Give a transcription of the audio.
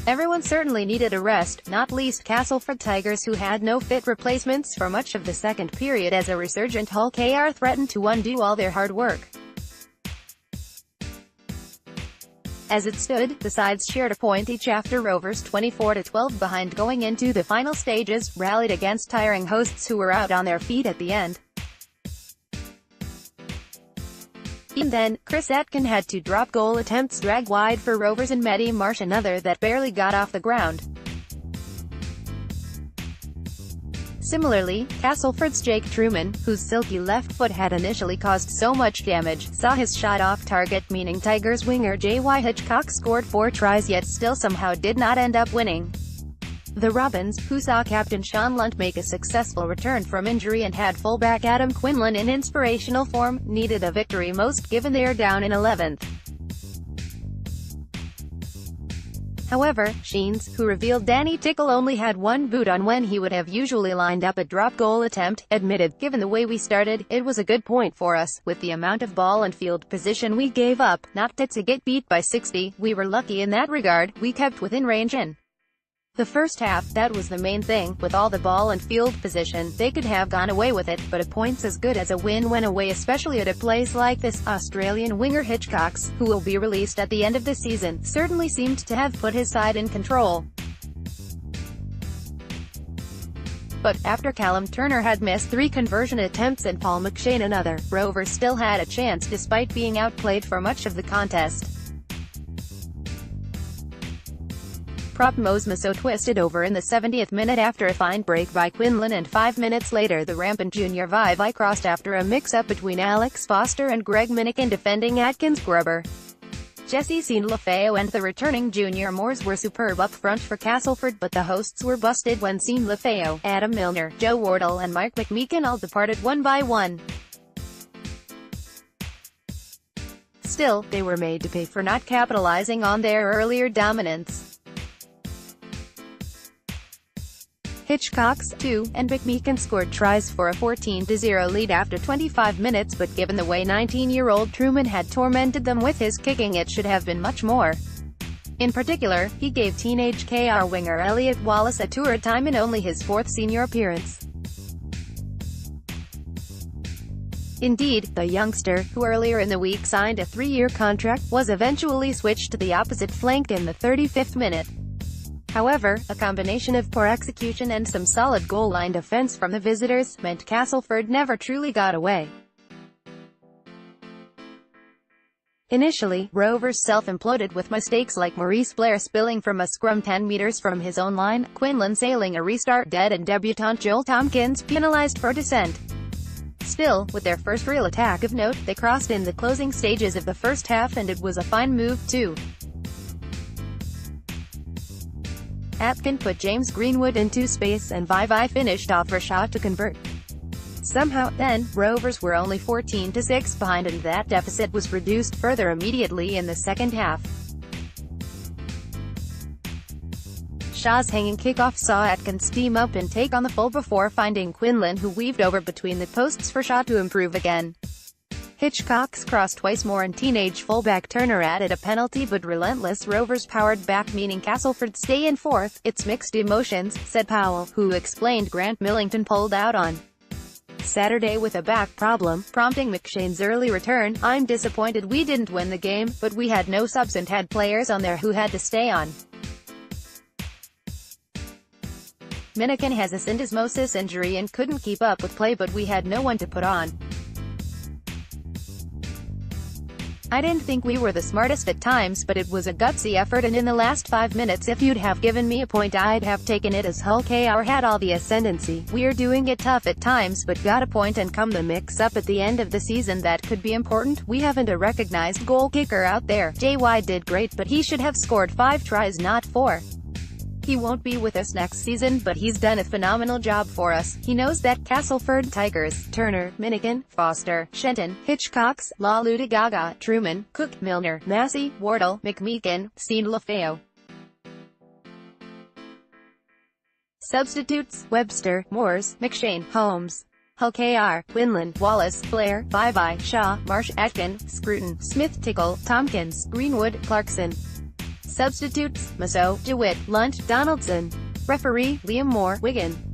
Everyone certainly needed a rest, not least Castleford Tigers, who had no fit replacements for much of the second period as a resurgent Hull KR threatened to undo all their hard work. As it stood, the sides shared a point each after Rovers 24-12 behind going into the final stages, rallied against tiring hosts who were out on their feet at the end. Even then, Atkin had two drop goal attempts drag wide for Rovers and Matty Marsh, another that barely got off the ground. Similarly, Castleford's Jake Truman, whose silky left foot had initially caused so much damage, saw his shot off target, meaning Tigers winger J.Y. Hitchcock scored 4 tries yet still somehow did not end up winning. The Robins, who saw captain Sean Lunt make a successful return from injury and had fullback Adam Quinlan in inspirational form, needed a victory most given they are down in 11th. However, Sheens, who revealed Danny Tickle only had one boot on when he would have usually lined up a drop goal attempt, admitted, "Given the way we started, it was a good point for us. With the amount of ball and field position we gave up, not to get beat by 60, we were lucky in that regard. We kept within range in the first half, that was the main thing. With all the ball and field position, they could have gone away with it, but a point's as good as a win when away, especially at a place like this." Australian winger Hitchcocks, who will be released at the end of the season, certainly seemed to have put his side in control. But, after Callum Turner had missed 3 conversion attempts and Paul McShane another, Rovers still had a chance despite being outplayed for much of the contest. Prop Mosmaso twisted over in the 70th minute after a fine break by Quinlan, and 5 minutes later the rampant junior Vivi crossed after a mix-up between Alex Foster and Greg Minikin defending Atkins grubber Jesse Lafayette, and the returning junior Moors were superb up front for Castleford, but the hosts were busted when Lafayette, Adam Milner, Joe Wardle and Mark McMeekin all departed one by one. Still, they were made to pay for not capitalizing on their earlier dominance. Hitchcock's 2, and McMeekin scored tries for a 14-0 lead after 25 minutes, but given the way 19-year-old Truman had tormented them with his kicking, it should have been much more. In particular, he gave teenage KR winger Elliot Wallace a tour time in only his 4th senior appearance. Indeed, the youngster, who earlier in the week signed a 3-year contract, was eventually switched to the opposite flank in the 35th minute. However, a combination of poor execution and some solid goal-line defense from the visitors meant Castleford never truly got away. Initially, Rovers self-imploded with mistakes like Maurice Blair spilling from a scrum 10 meters from his own line, Quinlan sailing a restart dead, and debutant Joel Tompkins penalized for dissent. Still, with their first real attack of note, they crossed in the closing stages of the first half, and it was a fine move too. Atkin put James Greenwood into space and Vivi finished off her shot to convert. Somehow, then, Rovers were only 14-6 behind, and that deficit was reduced further immediately in the second half. Shaw's hanging kickoff saw Atkins steam up and take on the full before finding Quinlan, who weaved over between the posts for Shaw to improve again. Hitchcock's crossed twice more, and teenage fullback Turner added a penalty, but relentless Rovers powered back, meaning Castleford stay in 4th. "It's mixed emotions," said Powell, who explained Grant Millington pulled out on Saturday with a back problem, prompting McShane's early return. "I'm disappointed we didn't win the game, but we had no subs and had players on there who had to stay on. Minikin has a syndesmosis injury and couldn't keep up with play, but we had no one to put on. I didn't think we were the smartest at times, but it was a gutsy effort, and in the last 5 minutes if you'd have given me a point I'd have taken it, as Hull KR had all the ascendancy. We're doing it tough at times but got a point, and come the mix-up at the end of the season that could be important. We haven't a recognized goal kicker out there. JY did great, but he should have scored 5 tries, not 4. He won't be with us next season, but he's done a phenomenal job for us. He knows that." Castleford Tigers, Turner, Minikin, Foster, Shenton, Hitchcocks, Gaga, Truman, Cook, Milner, Massey, Wardle, McMeekin, Lafayette. Substitutes: Webster, Moores, McShane, Holmes. Hull KR, Quinlan, Wallace, Blair, Vivi, Shaw, Marsh, Atkin, Scruton, Smith, Tickle, Tompkins, Greenwood, Clarkson. Substitutes: Maso, DeWitt, Lunt, Donaldson. Referee: Liam Moore, Wigan.